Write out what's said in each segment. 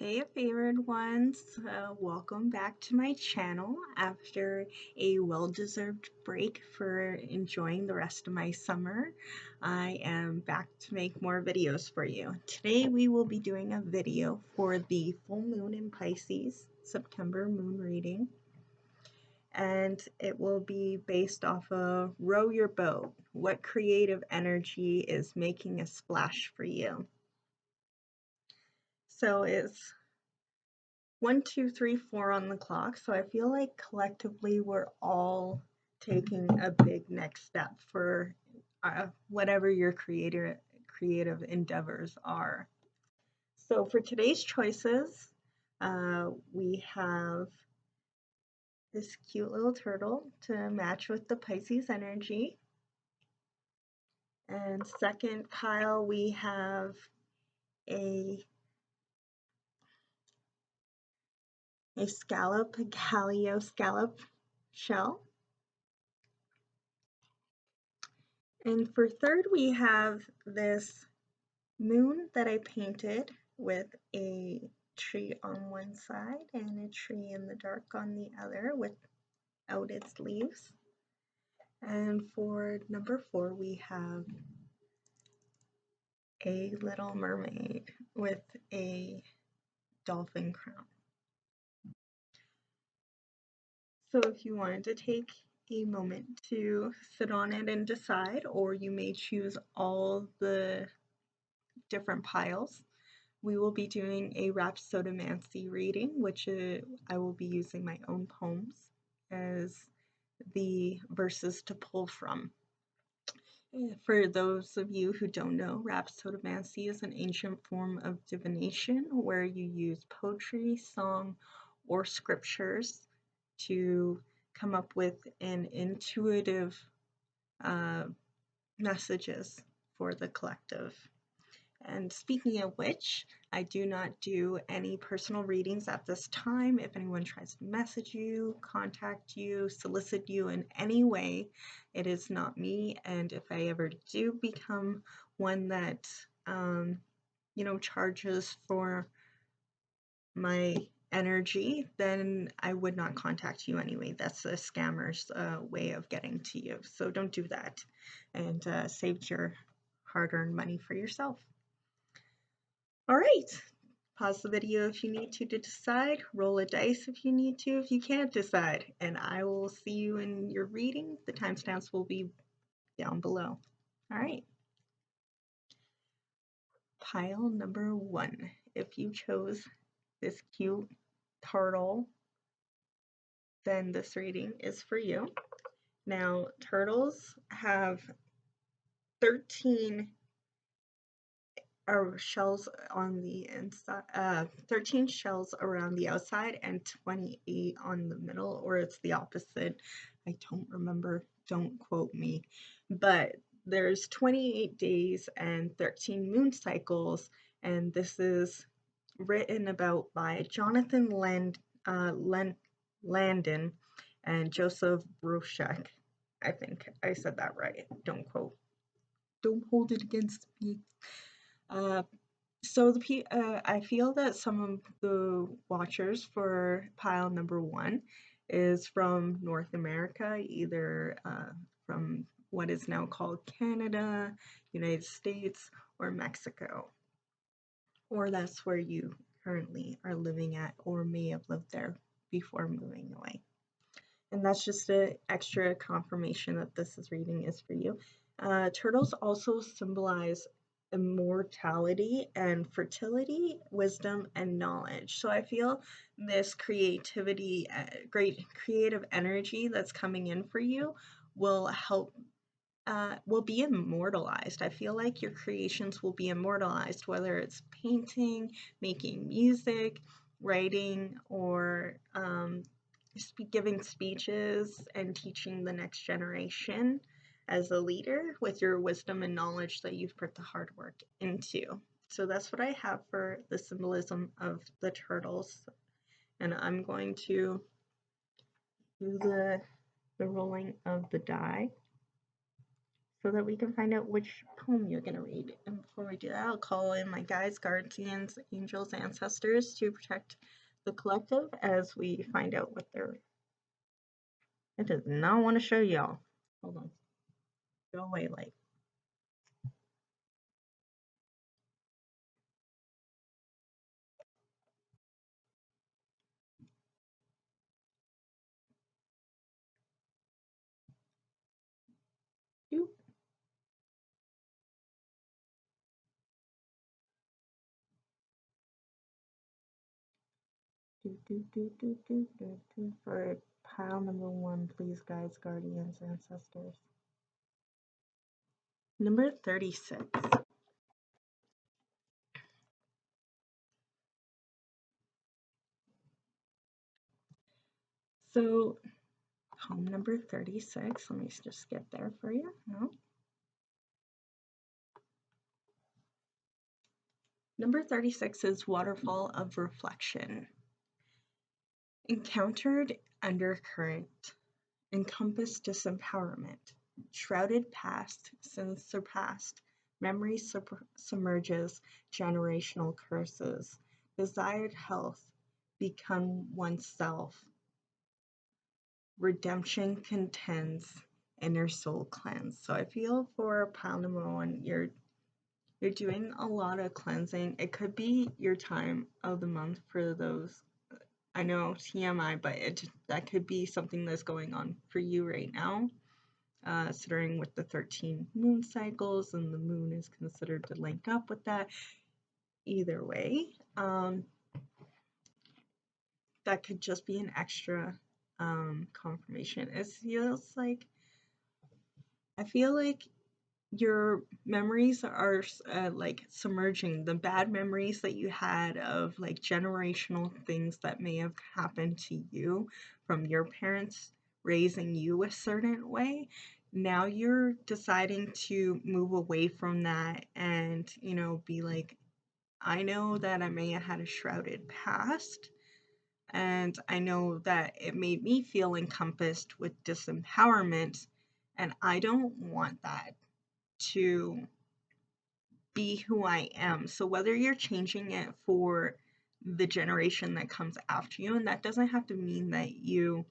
Hey, Faevoured ones, welcome back to my channel after a well-deserved break for enjoying the rest of my summer. I am back to make more videos for you. Today we will be doing a video for the full moon in Pisces, September moon reading, and it will be based off of Row Your Boat. What creative energy is making a splash for you? So it's 1, 2, 3, 4 on the clock. So I feel like collectively we're all taking a big next step for whatever your creative endeavors are. So for today's choices, we have this cute little turtle to match with the Pisces energy. And second pile, we have a Calico Scallop Shell. And for third, we have this moon that I painted with a tree on one side and a tree in the dark on the other without its leaves. And for number 4, we have a little mermaid with a dolphin crown. So if you wanted to take a moment to sit on it and decide, or you may choose all the different piles, we will be doing a Rhapsodomancy reading, which I will be using my own poems as the verses to pull from. For those of you who don't know, Rhapsodomancy is an ancient form of divination where you use poetry, song, or scriptures to come up with an intuitive messages for the collective. And speaking of which, I do not do any personal readings at this time. If anyone tries to message you, contact you, solicit you in any way, it is not me. And if I ever do become one that, charges for my energy, then I would not contact you anyway. That's a scammer's way of getting to you. So don't do that, and save your hard-earned money for yourself. All right, pause the video if you need to decide, roll a dice if you need to, if you can't decide, and I will see you in your reading. The timestamps will be down below. All right. Pile number 1. If you chose this cute turtle, then this reading is for you. Now, turtles have 13 shells on the inside, 13 shells around the outside and 28 on the middle, or it's the opposite. I don't remember, don't quote me, but there's 28 days and 13 moon cycles, and this is written about by Jonathan Landon and Joseph Bruchac. I think I said that right. Don't quote. Don't hold it against me. So I feel that some of the watchers for pile number 1 is from North America, either from what is now called Canada, United States, or Mexico. Or that's where you currently are living at or may have lived there before moving away. And that's just an extra confirmation that this reading is for you. Turtles also symbolize immortality and fertility, wisdom, and knowledge. So I feel this creativity, great creative energy that's coming in for you will help, will be immortalized. I feel like your creations will be immortalized, whether it's painting, making music, writing, or giving speeches and teaching the next generation as a leader with your wisdom and knowledge that you've put the hard work into. So that's what I have for the symbolism of the turtles. And I'm going to do the rolling of the die. so that we can find out which poem you're going to read. And before we do that, I'll call in my guides, guardians, angels, ancestors to protect the collective as we find out what they're... It does not want to show y'all. Hold on. Go away, light. Doop. For pile number 1, please, guides, guardians, ancestors. Number 36. So, poem number 36, let me just get there for you. No. Number 36 is Waterfall of Reflection. Encountered undercurrent, encompassed disempowerment, shrouded past, since surpassed, memory submerges generational curses, desired health, become oneself, redemption contends, inner soul cleanse. So I feel for pile number 1, you're doing a lot of cleansing. It could be your time of the month for those. I know TMI, but that could be something that's going on for you right now, considering with the 13 moon cycles, and the moon is considered to link up with that. Either way, that could just be an extra confirmation. It feels like, I feel like your memories are like submerging the bad memories that you had of like generational things that may have happened to you from your parents raising you a certain way. Now you're deciding to move away from that and, you know, be like, I know that I may have had a shrouded past, and I know that it made me feel encompassed with disempowerment, and I don't want that to be who I am. So whether you're changing it for the generation that comes after you, and that doesn't have to mean that you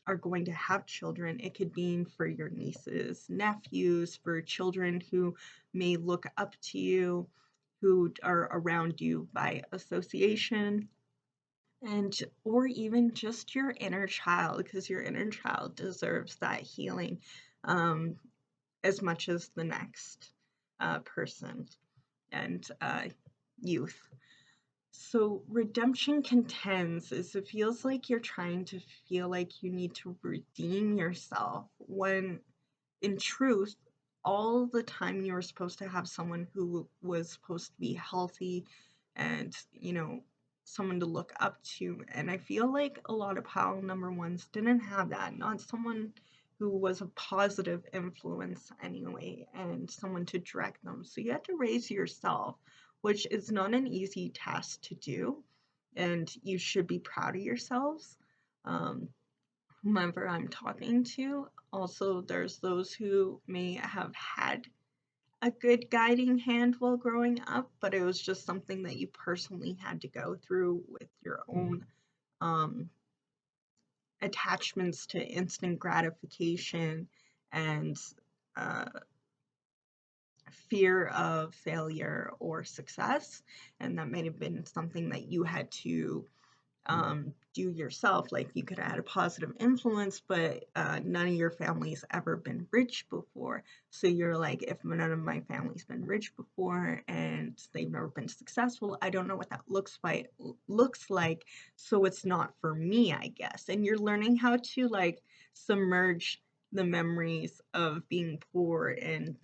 are going to have children, it could mean for your nieces, nephews, for children who may look up to you, who are around you by association, and or even just your inner child, because your inner child deserves that healing as much as the next person and youth. So redemption contends is it feels like you're trying to feel like you need to redeem yourself, when in truth all the time you were supposed to have someone who was supposed to be healthy and, you know, someone to look up to. And I feel like a lot of pile number 1s didn't have that, not someone who was a positive influence anyway, and someone to direct them. So you had to raise yourself, which is not an easy task to do, and you should be proud of yourselves. Whomever I'm talking to. Also, there's those who may have had a good guiding hand while growing up, but it was just something that you personally had to go through with your own attachments to instant gratification and fear of failure or success, and that may have been something that you had to do yourself. Like you could have had a positive influence, but none of your family's ever been rich before. So you're like, if none of my family's been rich before and they've never been successful, I don't know what that looks like. So it's not for me, I guess. And you're learning how to like submerge the memories of being poor and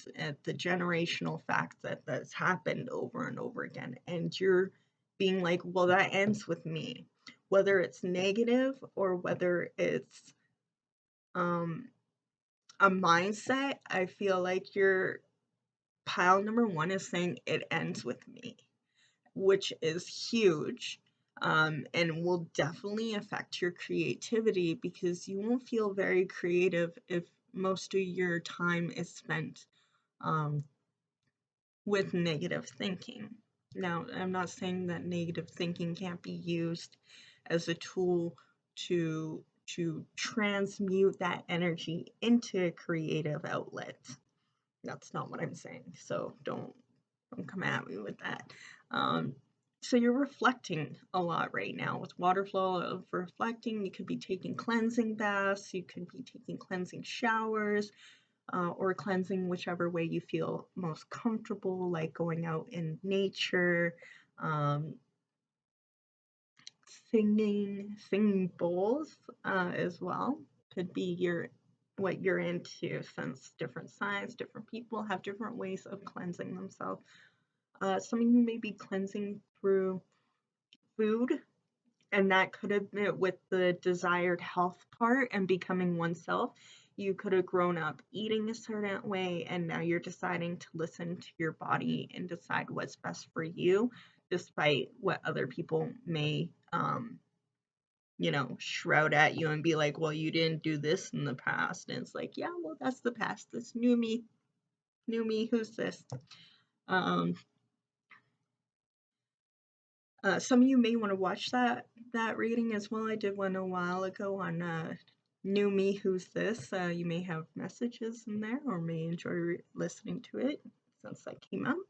the generational fact that that's happened over and over again. And you're being like, well, that ends with me. Whether it's negative or whether it's a mindset, I feel like your pile number 1 is saying it ends with me, which is huge, and will definitely affect your creativity, because you won't feel very creative if most of your time is spent with negative thinking. Now, I'm not saying that negative thinking can't be used as a tool to transmute that energy into a creative outlet. That's not what I'm saying. So don't come at me with that. So you're reflecting a lot right now with water flow of reflecting. You could be taking cleansing baths. You could be taking cleansing showers. Or cleansing whichever way you feel most comfortable, like going out in nature, singing bowls as well. Could be what you're into, since different signs, different people have different ways of cleansing themselves. Some of you may be cleansing through food, and that could have been with the desired health part and becoming oneself. You could have grown up eating a certain way, and now you're deciding to listen to your body and decide what's best for you, despite what other people may, shroud at you and be like, well, you didn't do this in the past. And it's like, yeah, well, that's the past. This new me, who's this? Some of you may want to watch that reading as well. I did one a while ago on New Me, Who's This? You may have messages in there or may enjoy listening to it since that came out.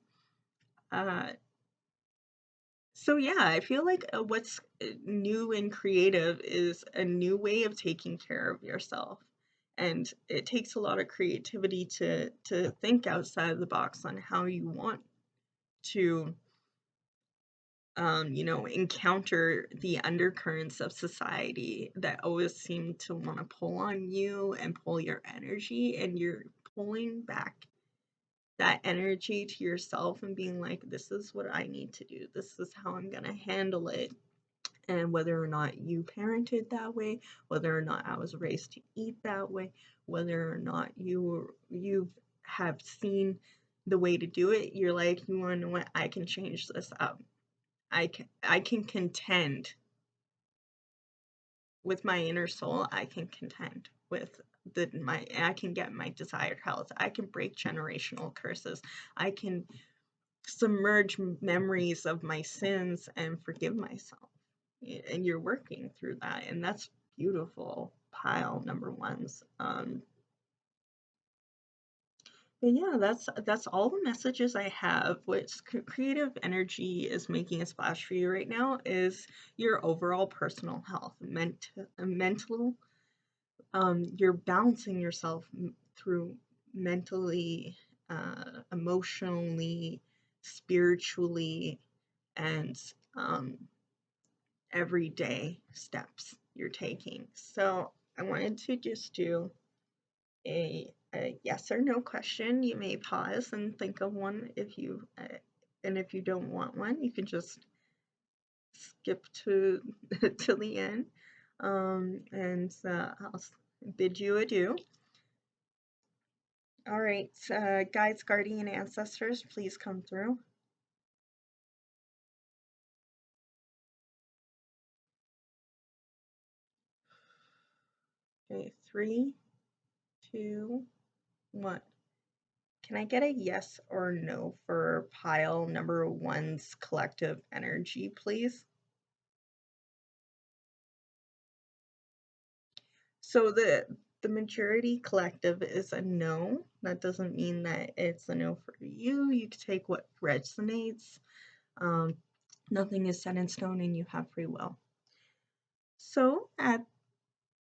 So yeah, I feel like what's new and creative is a new way of taking care of yourself. And it takes a lot of creativity to think outside of the box on how you want to encounter the undercurrents of society that always seem to want to pull on you and pull your energy, and you're pulling back that energy to yourself and being like, this is what I need to do. This is how I'm going to handle it. And whether or not you parented that way, whether or not I was raised to eat that way, whether or not you have seen the way to do it, you're like, you want to know what? I can change this up. I can contend with my inner soul. I can contend with I can get my desired health. I can break generational curses. I can submerge memories of my sins and forgive myself. And you're working through that, and that's beautiful, pile number ones. But yeah, that's all the messages I have. What creative energy is making a splash for you right now is your overall personal health, mental. You're balancing yourself through mentally, emotionally, spiritually, and everyday steps you're taking. So I wanted to just do a yes or no question. You may pause and think of one and if you don't want one, you can just skip to to the end. And I'll bid you adieu. All right, guides, guardian, ancestors, please come through. Okay, 3, 2, 1. Can I get a yes or no for pile number one's collective energy, please? So the majority collective is a no. That doesn't mean that it's a no for you. You can take what resonates. Nothing is set in stone and you have free will. So at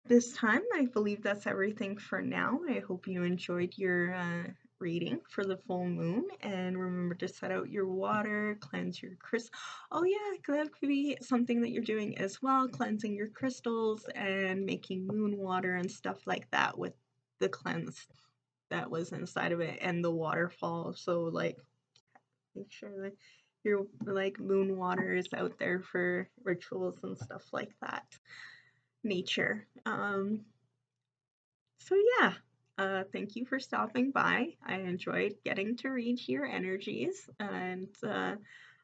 this time, I believe that's everything for now. I hope you enjoyed your reading for the full moon, and remember to set out your water, cleanse your crystals. Oh yeah, that could be something that you're doing as well, cleansing your crystals and making moon water and stuff like that with the cleanse that was inside of it and the waterfall. So like, make sure that your like moon water is out there for rituals and stuff like that. Nature. So yeah, thank you for stopping by. I enjoyed getting to read your energies, and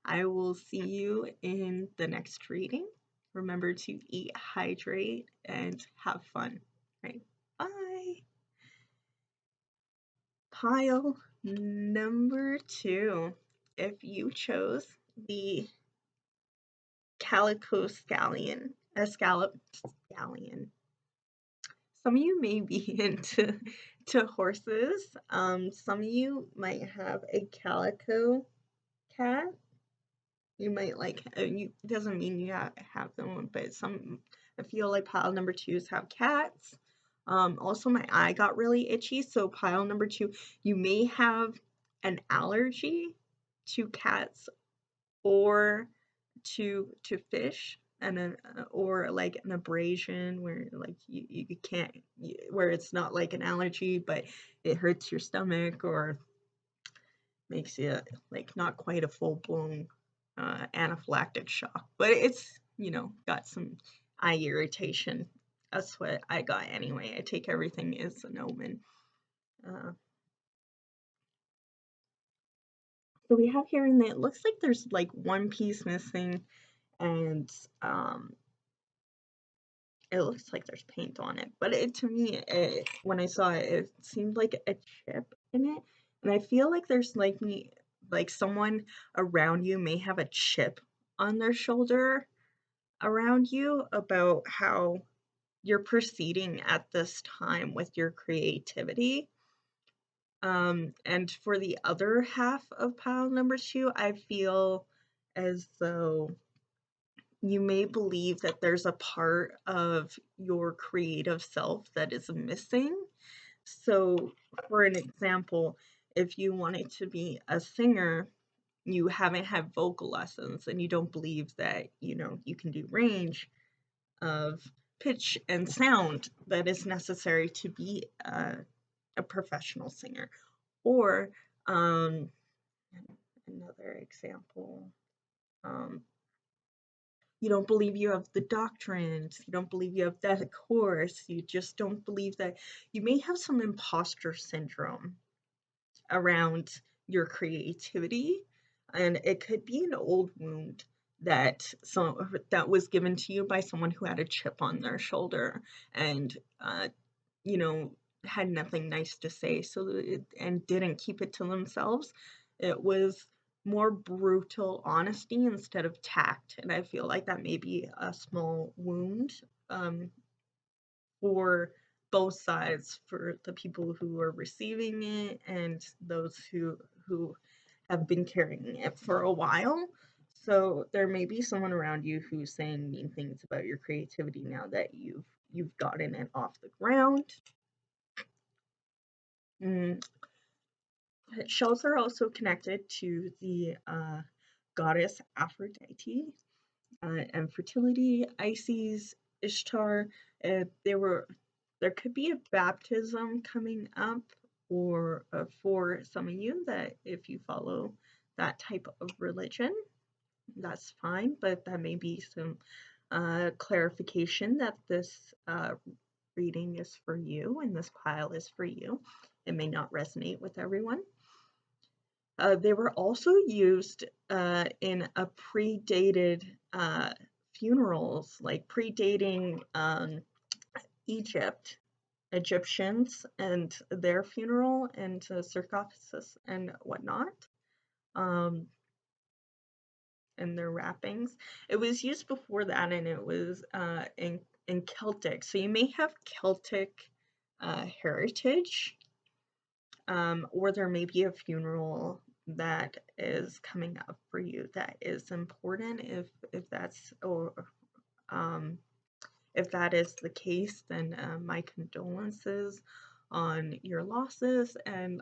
I will see you in the next reading. Remember to eat, hydrate, and have fun. Right? Bye. Pile. Number 2, if you chose the Calico Scallop Scallion, some of you may be into horses. Some of you might have a calico cat. You might like, it doesn't mean you have them, but I feel like pile number 2s have cats. Also, my eye got really itchy, so pile number 2, you may have an allergy to cats or to fish, and or like an abrasion where like you can't, where it's not like an allergy, but it hurts your stomach or makes you like not quite a full-blown anaphylactic shock, but it's, got some eye irritation. That's what I got anyway. I take everything as an omen. So we have here, and it looks like there's like one piece missing, and it looks like there's paint on it, but to me, when I saw it, it seemed like a chip in it, and I feel like there's like someone around you may have a chip on their shoulder around you about how you're proceeding at this time with your creativity. And for the other half of pile number 2, I feel as though you may believe that there's a part of your creative self that is missing. So, for an example, if you wanted to be a singer, you haven't had vocal lessons and you don't believe that, you can do range of pitch and sound that is necessary to be a professional singer. Or, another example, you don't believe you have the doctrines, you don't believe you have that course, you just don't believe that you may have some imposter syndrome around your creativity, and it could be an old wound that was given to you by someone who had a chip on their shoulder and you know had nothing nice to say, and didn't keep it to themselves. It was more brutal honesty instead of tact, and I feel like that may be a small wound for both sides, for the people who are receiving it and those who have been carrying it for a while. So there may be someone around you who's saying mean things about your creativity now that you've gotten it off the ground. Shells are also connected to the goddess Aphrodite and fertility, Isis, Ishtar. There could be a baptism coming up, or for some of you that if you follow that type of religion, that's fine, but that may be some clarification that this reading is for you and this pile is for you. It may not resonate with everyone. They were also used in a predated funerals, like predating Egyptians and their funeral and sarcophagus and whatnot, and their wrappings. It was used before that, and it was in Celtic. So you may have Celtic heritage, or there may be a funeral that is coming up for you that is important. If that's, or if that is the case, then my condolences on your losses, and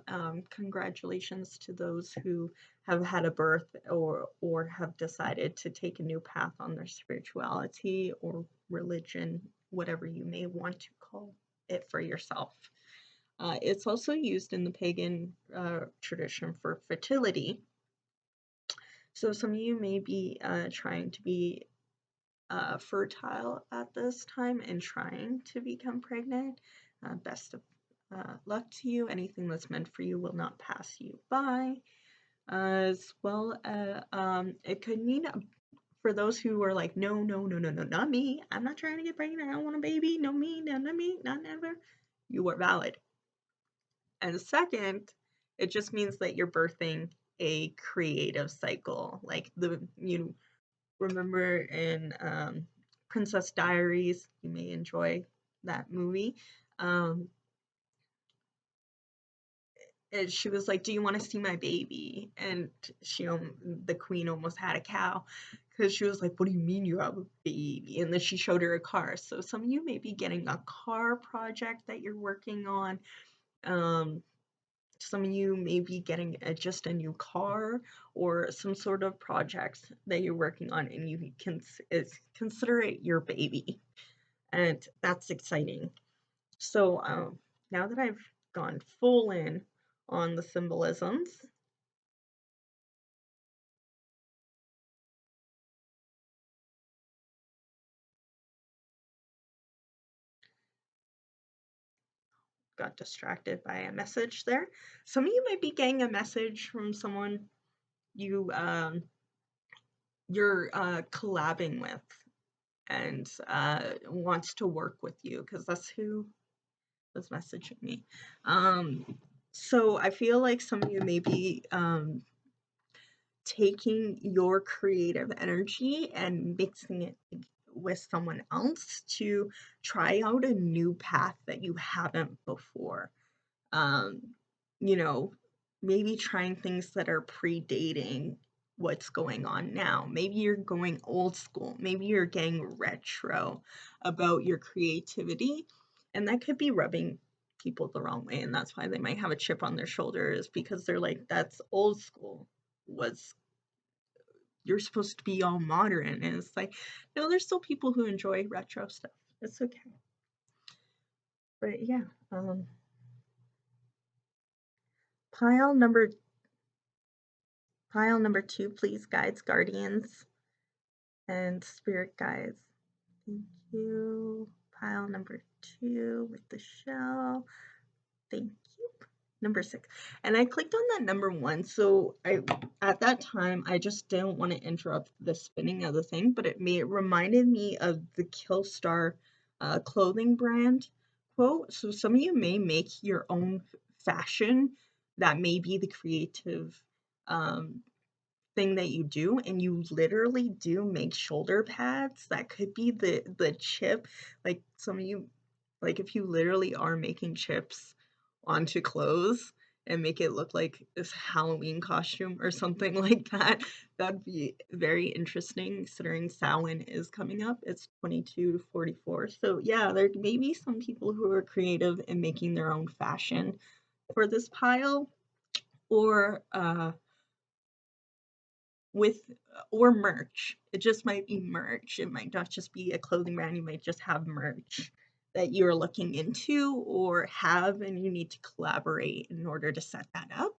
congratulations to those who have had a birth or have decided to take a new path on their spirituality or religion, whatever you may want to call it for yourself. It's also used in the pagan tradition for fertility. So some of you may be trying to be fertile at this time and trying to become pregnant. Best of luck to you. Anything that's meant for you will not pass you by. As well, it could mean for those who are like, no, not me. I'm not trying to get pregnant. I don't want a baby. No me, not me, not never. You are valid. And second, It just means that you're birthing a creative cycle. Like you remember in Princess Diaries, you may enjoy that movie. And she was like, "Do you want to see my baby?" And the queen almost had a cow because she was like, "What do you mean you have a baby?" And then she showed her a car. So some of you may be getting a car project that you're working on. Some of you may be getting just a new car or some sort of project that you're working on, and you can consider it your baby, and that's exciting. So now that I've gone full in on the symbolisms, got distracted by a message there. Some of you might be getting a message from someone you're collabing with and wants to work with you, because that's who was messaging me. So I feel like some of you may be taking your creative energy and mixing it with someone else to try out a new path that you haven't before. You know, maybe trying things that are predating what's going on now. Maybe you're going old school. Maybe you're getting retro about your creativity, and that could be rubbing people the wrong way, and that's why they might have a chip on their shoulder, is because they're like, that's old school. You're supposed to be all modern, and it's like, no, there's still people who enjoy retro stuff. It's okay. But yeah, pile number 2, please, guides, guardians, and spirit guides. Thank you. Pile number 2 with the shell. Thank you. Number 6. And I clicked on that number 1, so at that time I just didn't want to interrupt the spinning of the thing, but it reminded me of the Killstar clothing brand quote. So some of you may make your own fashion that may be the creative thing that you do, and you literally do make shoulder pads that could be the chip. Like some of you, like if you literally are making chips onto clothes and make it look like this Halloween costume or something like that, that'd be very interesting considering Samhain is coming up. It's 22/44. So yeah, there may be some people who are creative in making their own fashion for this pile, or or merch. It just might be merch. It might not just be a clothing brand. You might just have merch that you're looking into or have, and you need to collaborate in order to set that up.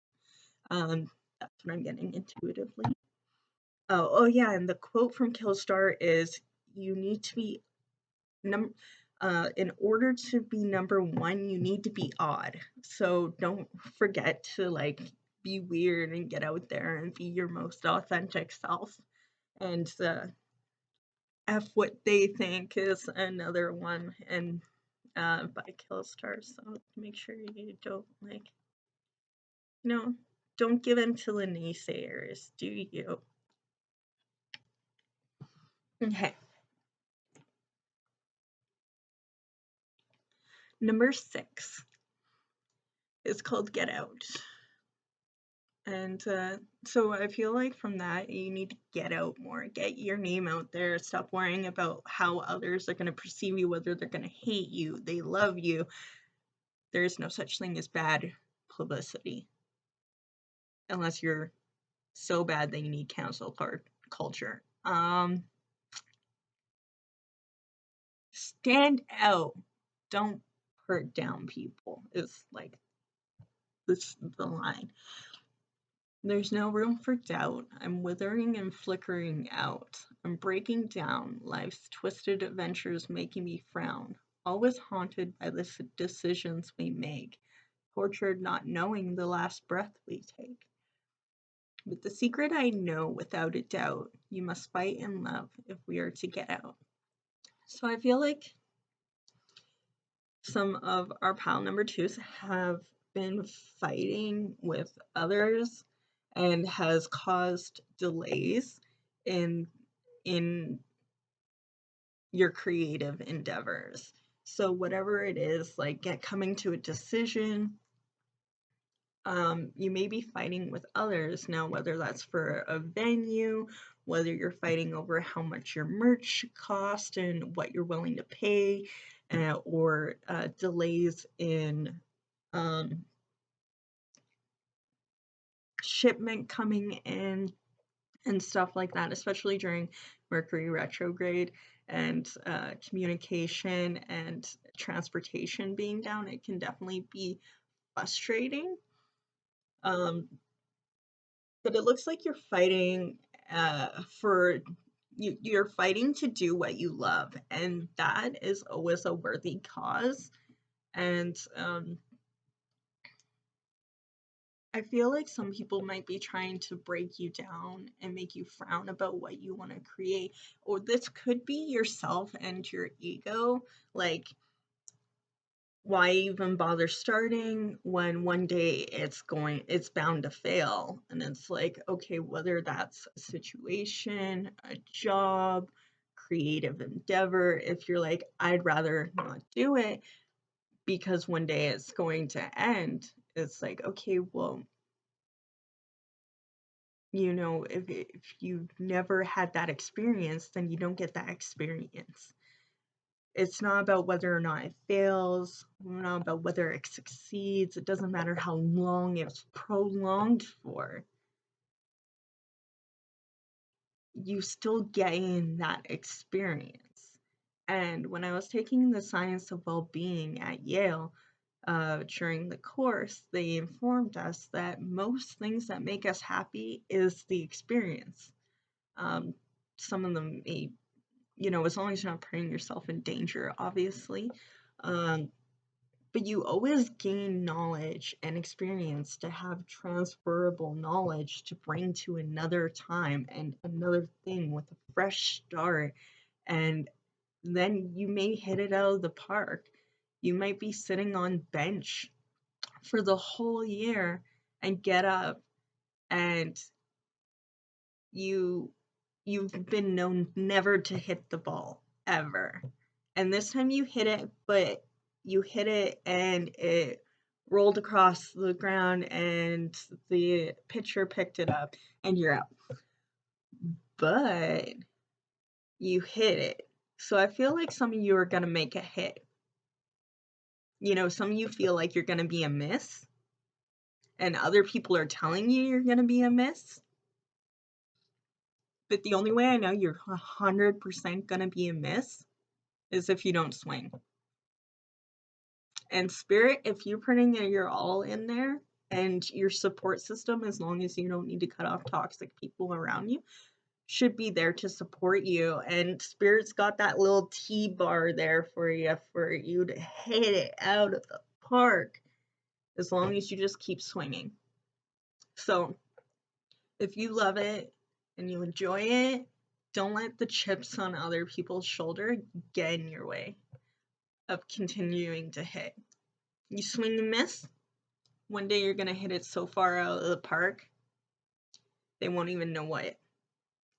That's what I'm getting intuitively. Oh yeah, and the quote from Killstar is, you need to be in order to be number 1, you need to be odd. So don't forget to like be weird and get out there and be your most authentic self. And F what they think is another one, and by Killstar. So make sure you don't don't give in to the naysayers, do you? Okay. Number 6 is called Get Out. And so I feel like from that, you need to get out more, get your name out there, stop worrying about how others are going to perceive you, whether they're going to hate you, they love you. There is no such thing as bad publicity, unless you're so bad that you need cancel culture. Stand out. Don't hurt down people, is like the line. There's no room for doubt. I'm withering and flickering out. I'm breaking down. Life's twisted adventures making me frown. Always haunted by the decisions we make. Tortured not knowing the last breath we take. But the secret I know without a doubt, you must fight and love if we are to get out. So I feel like some of our pile number 2s have been fighting with others and has caused delays in in your creative endeavors. So whatever it is, like coming to a decision, you may be fighting with others now, whether that's for a venue, whether you're fighting over how much your merch should cost and what you're willing to pay, or delays in shipment coming in and stuff like that, especially during Mercury retrograde and communication and transportation being down. It can definitely be frustrating. But it looks like you're fighting for you're fighting to do what you love, and that is always a worthy cause. And I feel like some people might be trying to break you down and make you frown about what you want to create, or this could be yourself and your ego, like, why even bother starting when one day it's bound to fail. And it's like, okay, whether that's a situation, a job, creative endeavor, if you're like, I'd rather not do it because one day it's going to end, it's like, okay, well, you know, if you've never had that experience, then you don't get that experience. It's not about whether or not it fails, not about whether it succeeds. It doesn't matter how long it's prolonged for. You still gain that experience. And when I was taking the science of well-being at Yale, during the course, they informed us that most things that make us happy is the experience. Some of them may, you know, as long as you're not putting yourself in danger, obviously. But you always gain knowledge and experience to have transferable knowledge to bring to another time and another thing with a fresh start. And then you may hit it out of the park. You might be sitting on bench for the whole year and get up and you've been known never to hit the ball ever. And this time you hit it, but you hit it and it rolled across the ground and the pitcher picked it up and you're out. But you hit it. So I feel like some of you are going to make a hit. You know, some of you feel like you're going to be a miss, and other people are telling you you're going to be a miss. But the only way I know you're 100% going to be a miss is if you don't swing. And Spirit, if you're putting your all in there and your support system, as long as you don't need to cut off toxic people around you, should be there to support you. And Spirit's got that little T-bar there for you to hit it out of the park, as long as you just keep swinging. So if you love it and you enjoy it, don't let the chips on other people's shoulder get in your way of continuing to hit. You swing and miss, one day you're gonna hit it so far out of the park, they won't even know what.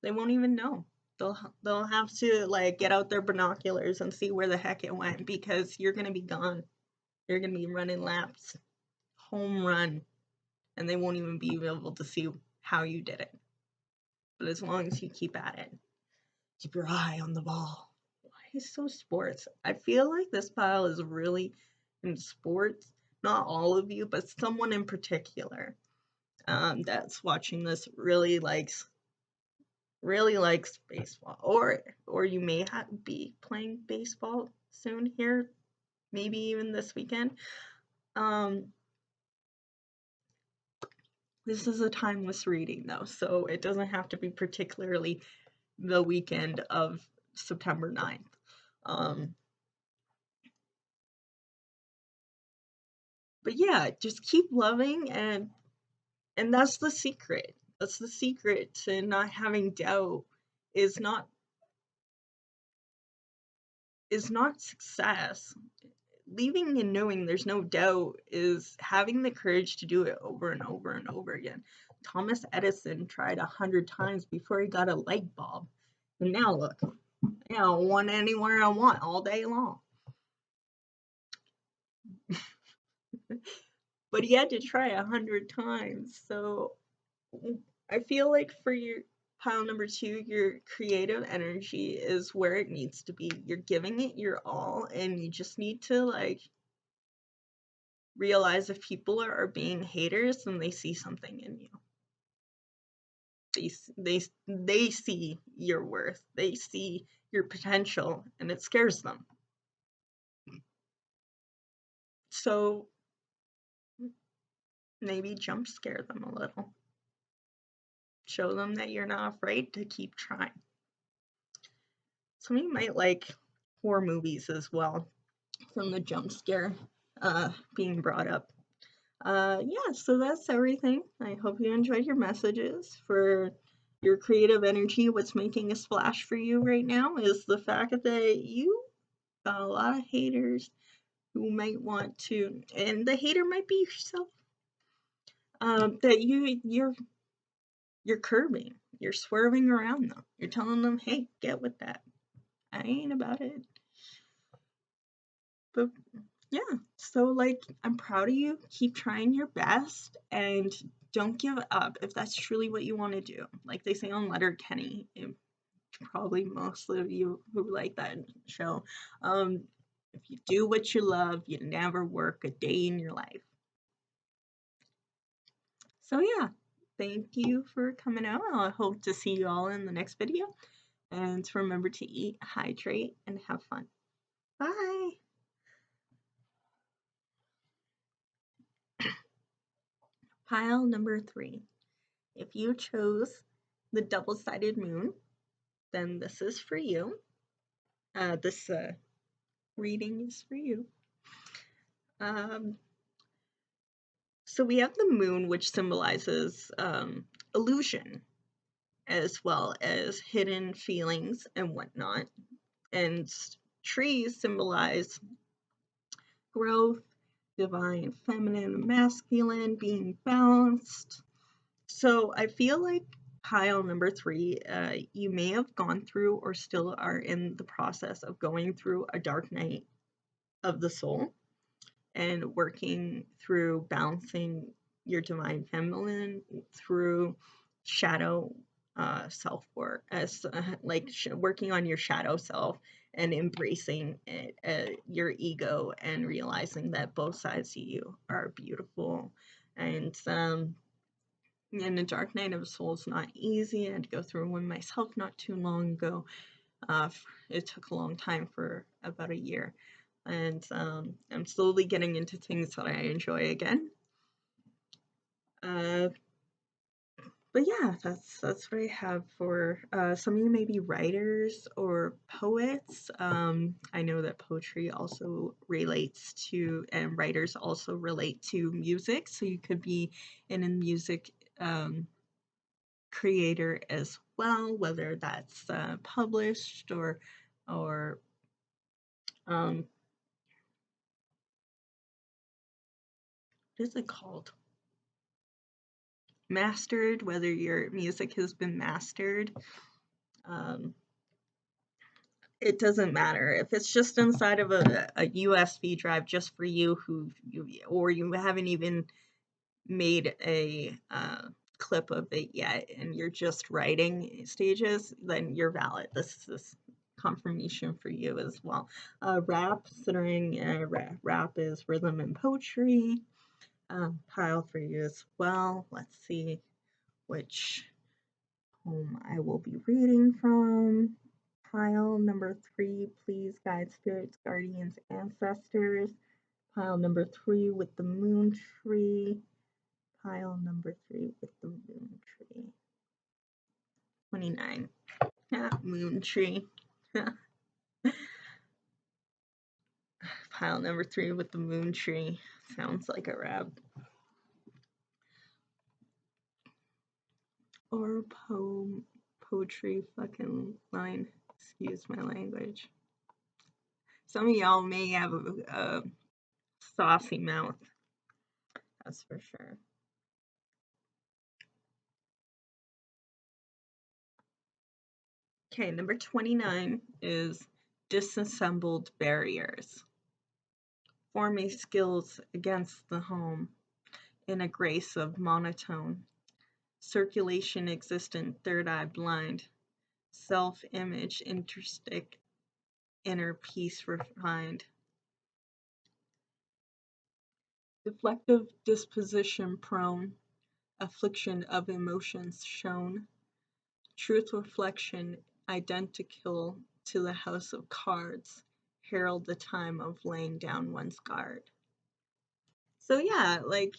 They won't even know. They'll have to like get out their binoculars and see where the heck it went, because you're gonna be gone. You're gonna be running laps, home run, and they won't even be able to see how you did it. But as long as you keep at it, keep your eye on the ball. Why is so sports? I feel like this pile is really in sports. Not all of you, but someone in particular that's watching this really likes baseball, or you may be playing baseball soon here, maybe even this weekend. This is a timeless reading though, so it doesn't have to be particularly the weekend of September 9th. But yeah, just keep loving, and that's the secret. That's the secret to not having doubt, is not success. leaving and knowing there's no doubt is having the courage to do it over and over and over again. Thomas Edison tried 100 times before he got a light bulb. And now look, I got one anywhere I want all day long. But he had to try 100 times. So I feel like for your pile number 2, your creative energy is where it needs to be. You're giving it your all, and you just need to like realize if people are being haters, then they see something in you. They see your worth. They see your potential, and it scares them. So maybe jump scare them a little. Show them that you're not afraid to keep trying. Some of you might like horror movies as well, from the jump scare being brought up. Yeah, so that's everything. I hope you enjoyed your messages. For your creative energy, what's making a splash for you right now is the fact that you got a lot of haters who might want to, and the hater might be yourself, that you're curbing, you're swerving around them. You're telling them, hey, get with that. I ain't about it. But yeah, so like, I'm proud of you. Keep trying your best and don't give up if that's truly what you want to do. Like they say on Letterkenny, probably most of you who like that show, if you do what you love, you never work a day in your life. So yeah, thank you for coming out. I hope to see you all in the next video. And remember to eat, hydrate, and have fun. Bye! Pile number 3. If you chose the double-sided moon, then this is for you. This reading is for you. So we have the moon, which symbolizes illusion, as well as hidden feelings and whatnot. And trees symbolize growth, divine feminine and masculine, being balanced. So I feel like pile number 3, you may have gone through or still are in the process of going through a dark night of the soul and working through balancing your divine feminine through shadow self-work, as working on your shadow self and embracing it, your ego, and realizing that both sides of you are beautiful. And the dark night of the soul is not easy. I had to go through one myself not too long ago. It took a long time, for about a year. And I'm slowly getting into things that I enjoy again. But yeah, that's what I have for some of you. May be writers or poets. I know that poetry also relates to, and writers also relate to music. So you could be in a music creator as well, whether that's published or what is it called? Mastered, whether your music has been mastered. It doesn't matter if it's just inside of a USB drive just for you, or you haven't even made a clip of it yet and you're just writing stages, then you're valid. This is confirmation for you as well. Rap, considering rap is rhythm and poetry. Pile for you as well. Let's see which poem I will be reading from. Pile number 3, please, guide spirits, guardians, ancestors. Pile number 3 with the moon tree. Pile number 3 with the moon tree. 29. Moon tree. Pile number 3 with the moon tree. Sounds like a rap. Or poetry fucking line. Excuse my language. Some of y'all may have saucy mouth. That's for sure. Okay, number 29 is disassembled barriers. Forming skills against the home in a grace of monotone. Circulation existent, third eye blind. Self-image interstick, inner peace refined. Deflective disposition prone. Affliction of emotions shown. Truth reflection identical to the house of cards. Herald the time of laying down one's guard. So yeah, like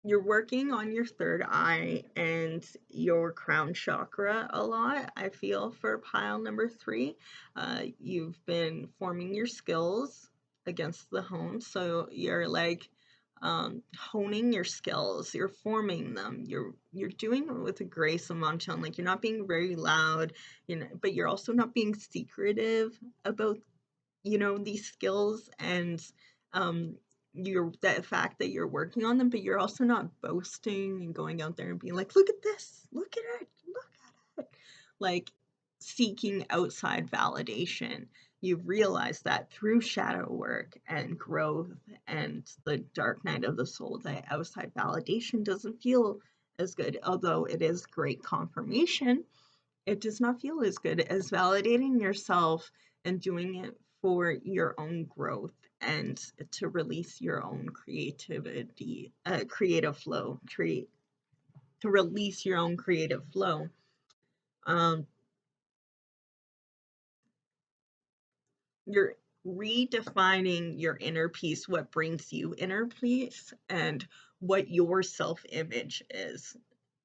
you're working on your third eye and your crown chakra a lot, I feel, for pile number 3. You've been forming your skills against the home, so you're like honing your skills, you're forming them, you're doing it with a grace and monotone. Like you're not being very loud, but you're also not being secretive about these skills and the fact that you're working on them, but you're also not boasting and going out there and being like, look at this, look at it, look at it, like seeking outside validation. You've realized that through shadow work and growth and the dark night of the soul, that outside validation doesn't feel as good, although it is great confirmation. It does not feel as good as validating yourself and doing it for your own growth and to release your own creativity, creative flow, to release your own creative flow. You're redefining your inner peace, what brings you inner peace, and what your self-image is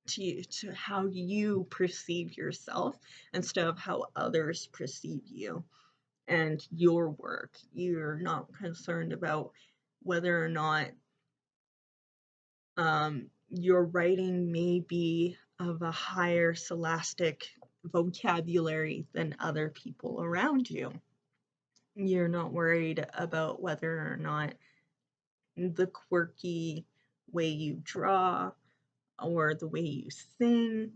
to how you perceive yourself instead of how others perceive you and your work. You're not concerned about whether or not your writing may be of a higher scholastic vocabulary than other people around you. You're not worried about whether or not the quirky way you draw or the way you sing.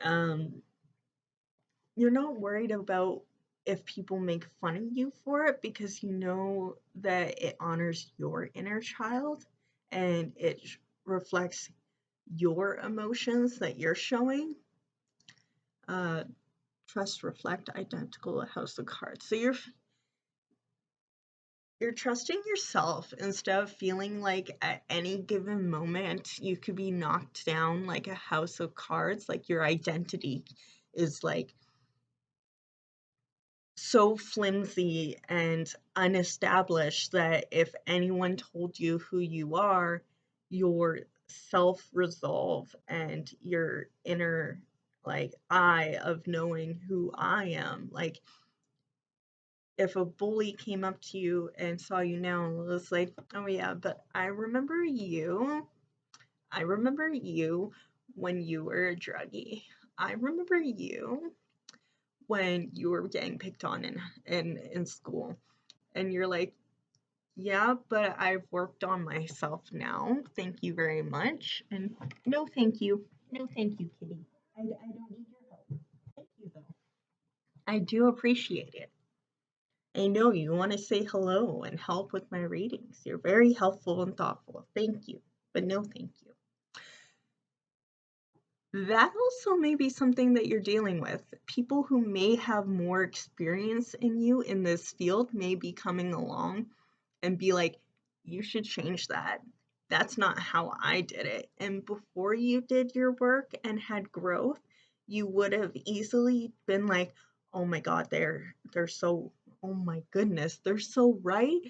You're not worried about if people make fun of you for it, because you know that it honors your inner child and it reflects your emotions that you're showing. Trust, reflect, identical, a house of cards. So you're trusting yourself instead of feeling like at any given moment you could be knocked down like a house of cards. Like your identity is like so flimsy and unestablished that if anyone told you who you are, your self-resolve and your inner like eye of knowing who I am, like if a bully came up to you and saw you now and was like, oh yeah, but I remember you when you were a druggie, I remember you when you were getting picked on in school, and you're like, yeah, but I've worked on myself now, thank you very much, and no thank you, kitty, I don't need your help, thank you though, I do appreciate it. I know you want to say hello and help with my readings. You're very helpful and thoughtful. Thank you, but no thank you. That also may be something that you're dealing with. People who may have more experience in you in this field may be coming along and be like, you should change that. That's not how I did it. And before you did your work and had growth, you would have easily been like, oh my God, they're so, oh my goodness, they're so right.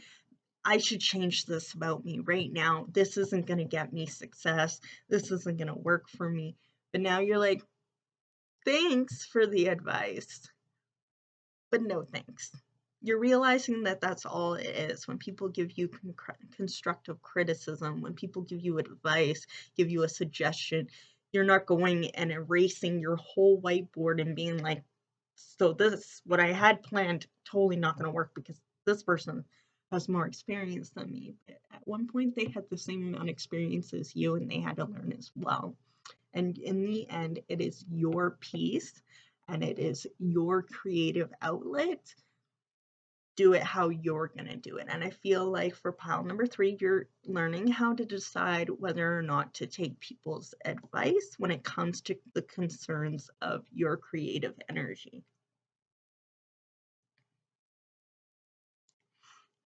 I should change this about me right now. This isn't going to get me success. This isn't going to work for me. But now you're like, thanks for the advice, but no thanks. You're realizing that that's all it is. When people give you constructive criticism, when people give you advice, give you a suggestion, you're not going and erasing your whole whiteboard and being like, so this, what I had planned, totally not going to work because this person has more experience than me, but at one point they had the same amount of experience as you and they had to learn as well. And in the end, it is your piece and it is your creative outlet. Do it how you're going to do it. And I feel like for pile number 3, you're learning how to decide whether or not to take people's advice when it comes to the concerns of your creative energy.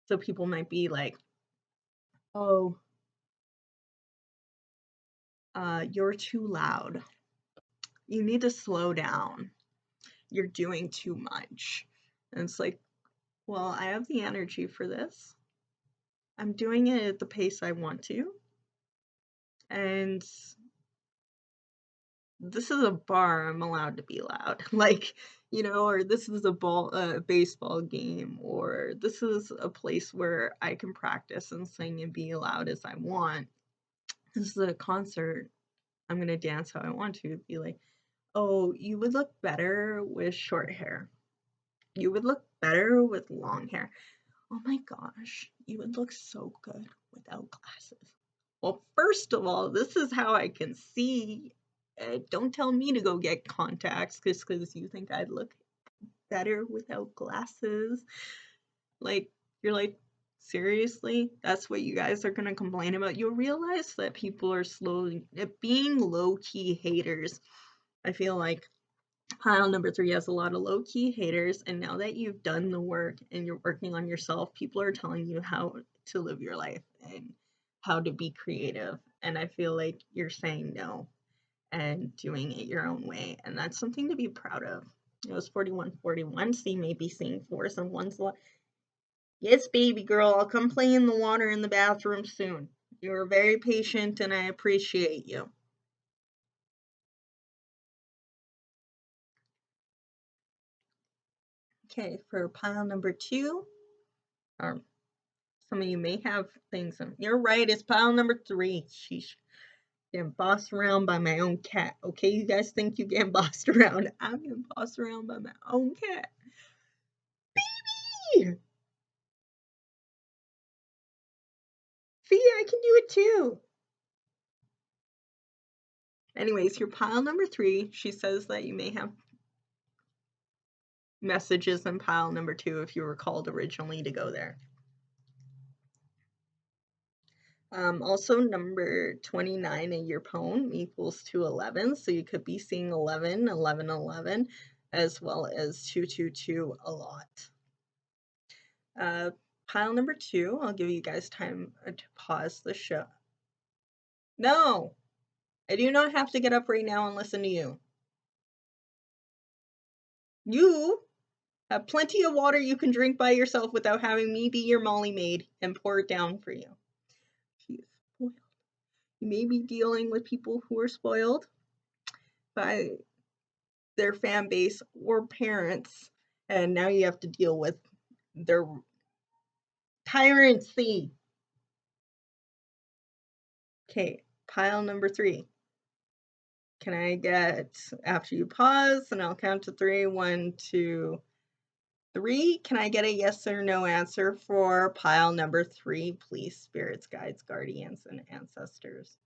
So people might be like, oh, you're too loud. You need to slow down. You're doing too much. And it's like, well, I have the energy for this. I'm doing it at the pace I want to. And this is a bar, I'm allowed to be loud. Like, you know, or this is a baseball game, or this is a place where I can practice and sing and be loud as I want. This is a concert. I'm going to dance how I want to. Be like, oh, you would look better with short hair. You would look better with long hair. Oh my gosh, you would look so good without glasses. Well, first of all, this is how I can see. Don't tell me to go get contacts just because you think I'd look better without glasses. Like, you're like, seriously? That's what you guys are going to complain about? You'll realize that people are slowly being low-key haters. I feel like pile number 3 has a lot of low-key haters, and now that you've done the work and you're working on yourself, people are telling you how to live your life and how to be creative. And I feel like you're saying no and doing it your own way, and that's something to be proud of. It was 41-41, so you may be seeing 4s and 1s a lot. Yes, baby girl, I'll come play in the water in the bathroom soon. You're very patient, and I appreciate you. Okay, for pile number 2, some of you may have things. You're right, it's pile number 3. Sheesh. Getting bossed around by my own cat. Okay, you guys think you getting bossed around. I'm getting bossed around by my own cat. Baby! See, I can do it too. Anyways, your pile number 3, she says that you may have messages in pile number 2 if you were called originally to go there. Also, number 29 in your poem equals to 11, so you could be seeing 11, 11, 11, as well as 222 a lot. Pile number 2, I'll give you guys time to pause the show. No, I do not have to get up right now and listen to you. You have plenty of water you can drink by yourself without having me be your Molly maid and pour it down for you. She's spoiled. You may be dealing with people who are spoiled by their fan base or parents, and now you have to deal with their tyrancy. Okay, pile number 3. Can I get, after you pause, and I'll count to 3, 1, 2, 3, can I get a yes or no answer for pile number 3, please, spirits, guides, guardians, and ancestors?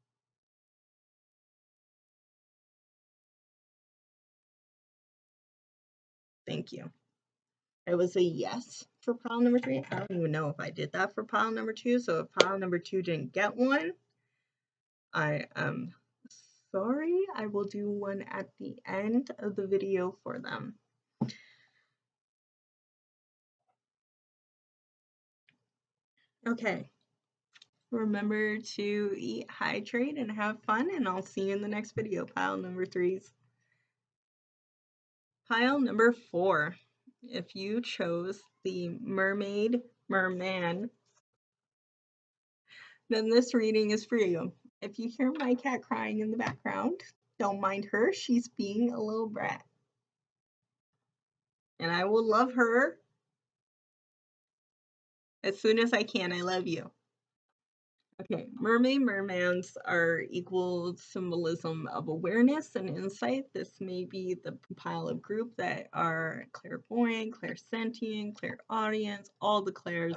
Thank you. It was a yes for pile number 3. I don't even know if I did that for pile number 2, so if pile number 2 didn't get one, I am sorry. I will do one at the end of the video for them. Okay. Remember to eat, hydrate, and have fun, and I'll see you in the next video, pile number 3s. Pile number 4. If you chose the Mermaid, Merman, then this reading is for you. If you hear my cat crying in the background, don't mind her. She's being a little brat. And I will love her as soon as I can. I love you. Okay, mermaid, mermans are equal symbolism of awareness and insight. This may be the pile of group that are clairvoyant, clairsentient, clairaudience, all the clairs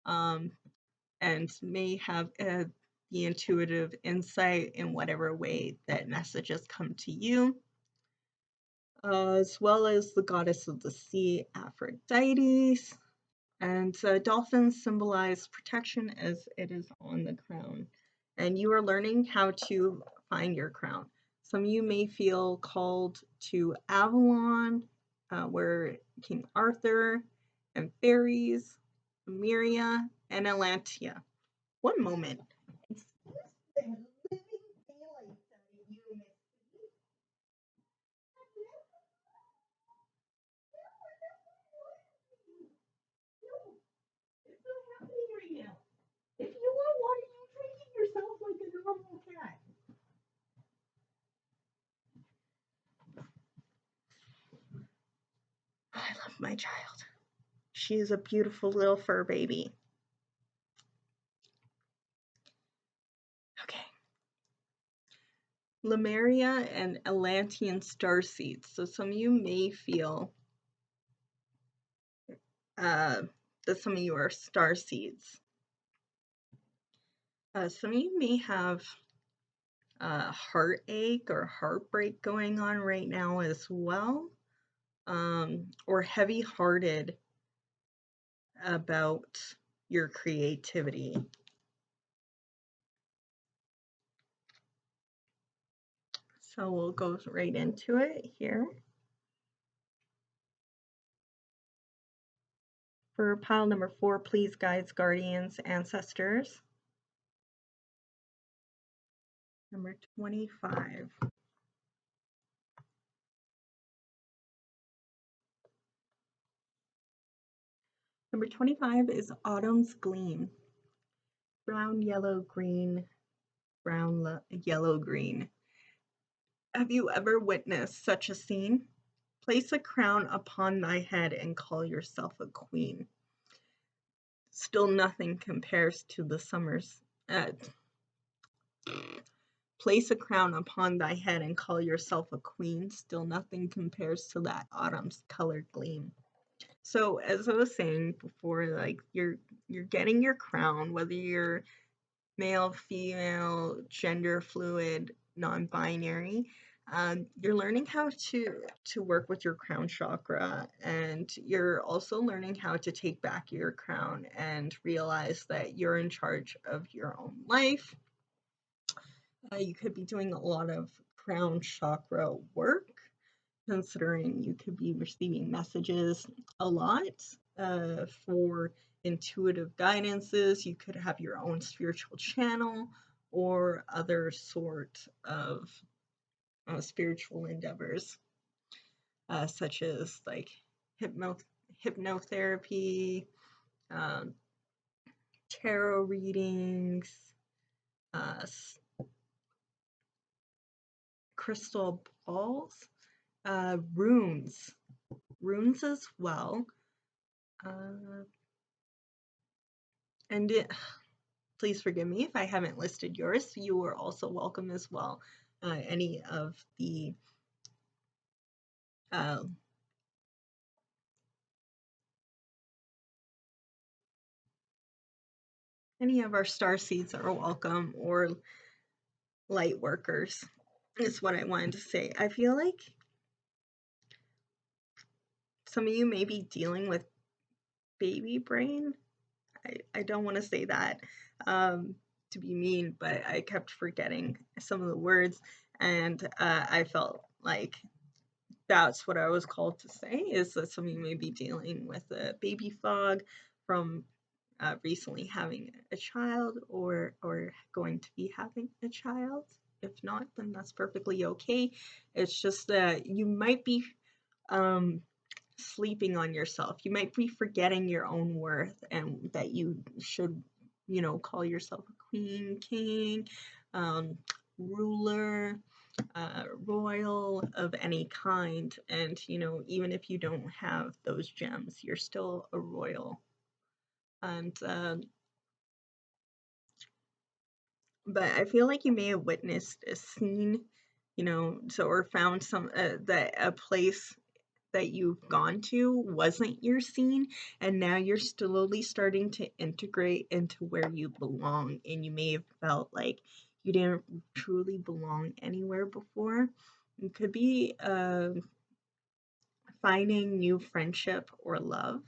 and may have the intuitive insight in whatever way that messages come to you, as well as the goddess of the sea, Aphrodite. And dolphins symbolize protection as it is on the crown. And you are learning how to find your crown. Some of you may feel called to Avalon, where King Arthur and fairies, Myria, and Atlantia. One moment. If you want water, you drink it yourself like a normal cat. I love my child. She is a beautiful little fur baby. Okay. Lemuria and Atlantean starseeds. So some of you may feel that some of you are starseeds. Some of you may have heartache or heartbreak going on right now as well, or heavy-hearted about your creativity. So we'll go right into it here. For pile number 4, please, guides, guardians, ancestors. Number 25. Number 25 is Autumn's Gleam. Brown, yellow, green, brown, yellow, green. Have you ever witnessed such a scene? Place a crown upon thy head and call yourself a queen. Still nothing compares to the summer's. Place a crown upon thy head and call yourself a queen. Still nothing compares to that autumn's colored gleam. So as I was saying before, like you're getting your crown, whether you're male, female, gender fluid, non-binary. You're learning how to work with your crown chakra, and you're also learning how to take back your crown and realize that you're in charge of your own life. You could be doing a lot of crown chakra work, considering you could be receiving messages a lot for intuitive guidances. You could have your own spiritual channel or other sort of spiritual endeavors, such as like hypnotherapy, tarot readings, crystal balls, runes as well. And please forgive me if I haven't listed yours. You are also welcome as well. Any of the any of our star seeds are welcome, or light workers is what I wanted to say. I feel like some of you may be dealing with baby brain. I don't want to say that to be mean, but I kept forgetting some of the words, and I felt like that's what I was called to say, is that some of you may be dealing with a baby fog from recently having a child or going to be having a child. If not, then that's perfectly okay. It's just that you might be sleeping on yourself. You might be forgetting your own worth, and that you should, call yourself a queen, king, ruler, royal of any kind. And, even if you don't have those gems, you're still a royal. And, but I feel like you may have witnessed a scene, or found a place that you've gone to wasn't your scene, and now you're slowly starting to integrate into where you belong, and you may have felt like you didn't truly belong anywhere before. It could be finding new friendship or love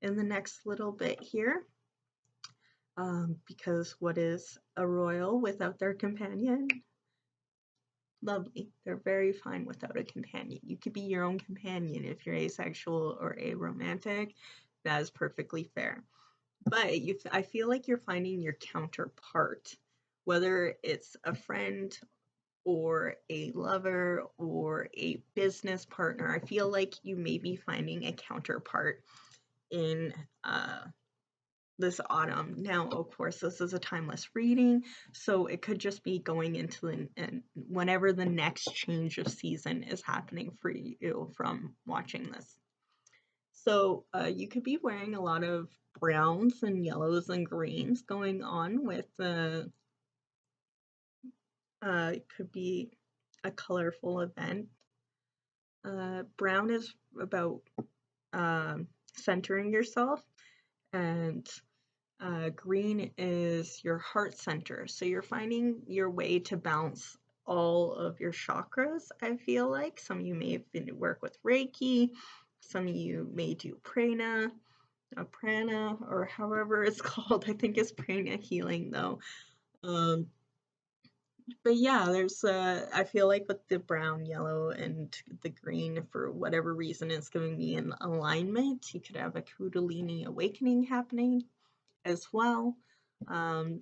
in the next little bit here. Because what is a royal without their companion? Lovely. They're very fine without a companion. You could be your own companion if you're asexual or aromantic. That is perfectly fair. But I feel like you're finding your counterpart, whether it's a friend or a lover or a business partner. I feel like you may be finding a counterpart in this autumn. Now, of course, this is a timeless reading, so it could just be going into whenever the next change of season is happening for you from watching this. So you could be wearing a lot of browns and yellows and greens going on with it could be a colorful event. Brown is about centering yourself, and green is your heart center. So you're finding your way to balance all of your chakras, I feel like. Some of you may have been to work with Reiki. Some of you may do prana, or however it's called. I think it's prana healing though. But yeah, there's I feel like with the brown, yellow, and the green, for whatever reason, it's giving me an alignment. You could have a Kundalini awakening happening as well. I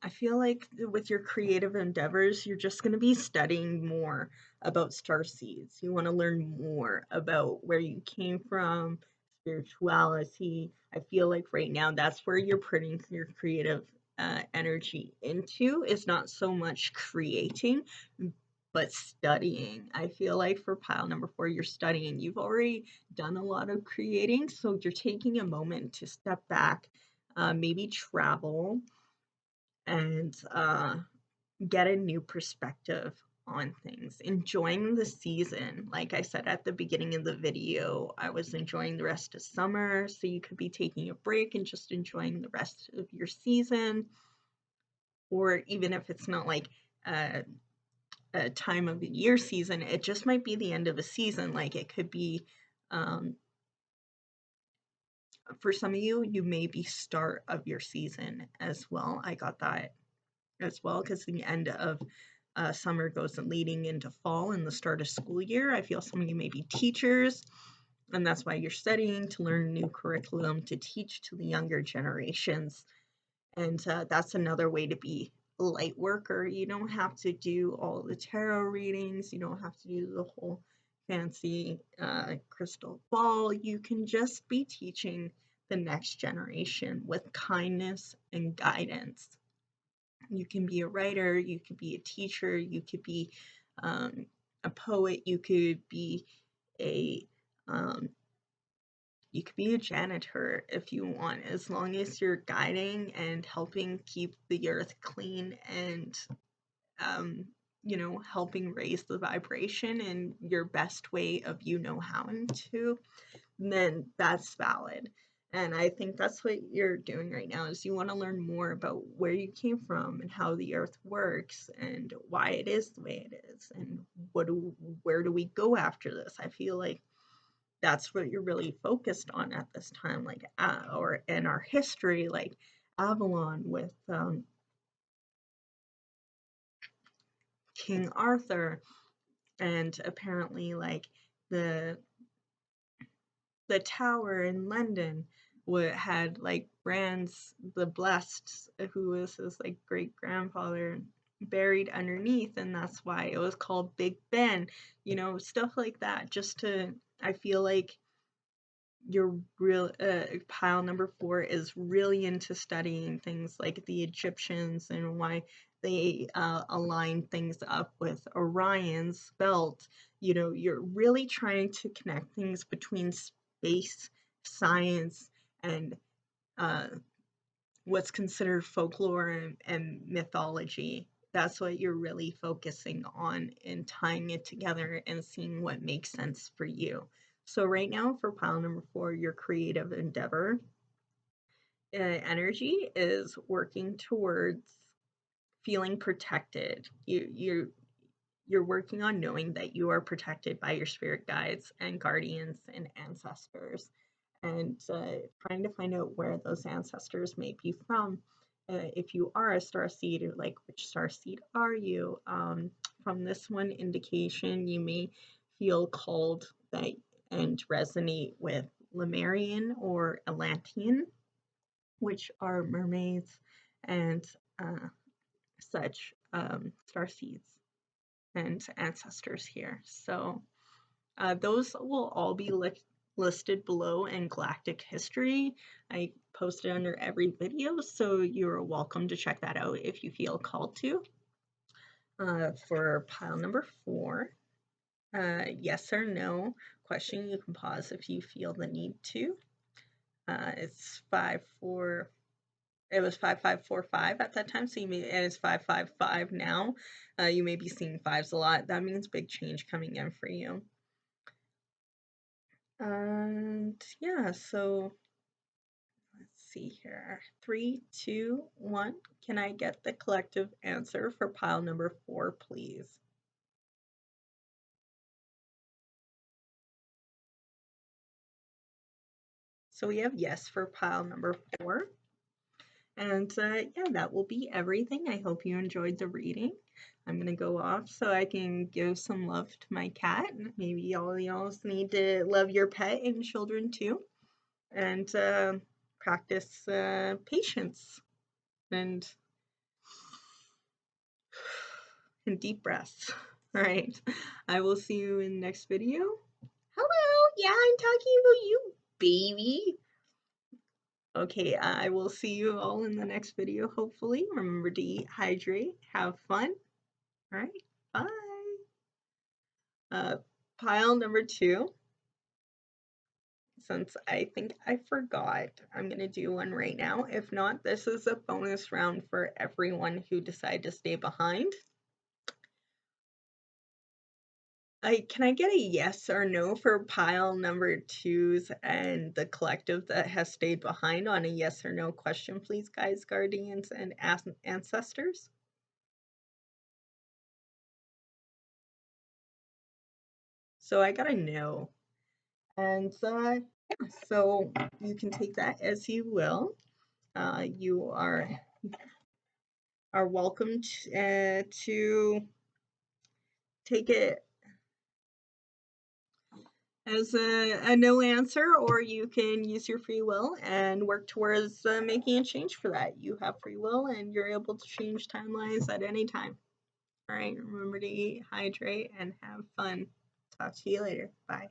feel like with your creative endeavors, you're just going to be studying more about starseeds. You want to learn more about where you came from, spirituality. I feel like right now that's where you're putting your creative energy into. Is not so much creating, but studying. I feel like for pile number 4, you're studying. You've already done a lot of creating, so you're taking a moment to step back, maybe travel, and get a new perspective on things. Enjoying the season. Like I said at the beginning of the video, I was enjoying the rest of summer, so you could be taking a break and just enjoying the rest of your season. Or even if it's not like a time of the year season, it just might be the end of a season. Like it could be, for some of you, you may be start of your season as well. I got that as well, because the end of summer goes leading into fall and the start of school year. I feel some of you may be teachers, and that's why you're studying to learn new curriculum to teach to the younger generations. And that's another way to be a light worker. You don't have to do all the tarot readings. You don't have to do the whole fancy crystal ball. You can just be teaching the next generation with kindness and guidance. You can be a writer, you could be a teacher, you could be a poet, you could be a janitor if you want, as long as you're guiding and helping keep the earth clean and helping raise the vibration in your best way of how to, then that's valid. And I think that's what you're doing right now, is you want to learn more about where you came from and how the earth works and why it is the way it is, and where do we go after this. I feel like that's what you're really focused on at this time, like or in our history, like Avalon with King Arthur, and apparently like the tower in London had like Bran's the Blessed, who was his like great grandfather, buried underneath, and that's why it was called Big Ben. Stuff like that. Just to, I feel like your real pile number 4 is really into studying things like the Egyptians and why they aligned things up with Orion's belt. You're really trying to connect things between space, science, and what's considered folklore and mythology that's what you're really focusing on and tying it together and seeing what makes sense for you. So right now for pile number 4, your creative endeavor energy is working towards feeling protected. You're working on knowing that you are protected by your spirit guides and guardians and ancestors, and trying to find out where those ancestors may be from. If you are a star seed, like which star seed are you? From this one indication, you may feel called that and resonate with Lemurian or Atlantean, which are mermaids and such star seeds and ancestors here. So those will all be listed below in Galactic History. I post it under every video, so you're welcome to check that out if you feel called to. For pile number 4, yes or no question, you can pause if you feel the need to. It's 5-4. It was 5545 at that time, so and it's 555 now. You may be seeing 5s a lot. That means big change coming in for you. And yeah, so let's see here. 3, 2, 1. Can I get the collective answer for pile number 4, please? So we have yes for pile number 4. And yeah, that will be everything. I hope you enjoyed the reading. I'm going to go off so I can give some love to my cat. Maybe all y'all need to love your pet and children too. And practice patience and deep breaths. All right. I will see you in the next video. Hello. Yeah, I'm talking about you, baby. Okay, I will see you all in the next video, hopefully. Remember to eat, hydrate, have fun. All right, bye. Pile number 2. Since I think I forgot, I'm going to do one right now. If not, this is a bonus round for everyone who decide to stay behind. Can I get a yes or no for pile number 2s and the collective that has stayed behind on a yes or no question, please, guys, guardians, and ancestors? So I got a no. And yeah, so you can take that as you will. You are welcome to take it as a no answer, or you can use your free will and work towards making a change for that. You have free will and you're able to change timelines at any time. All right, remember to eat, hydrate, and have fun. Talk to you later. Bye.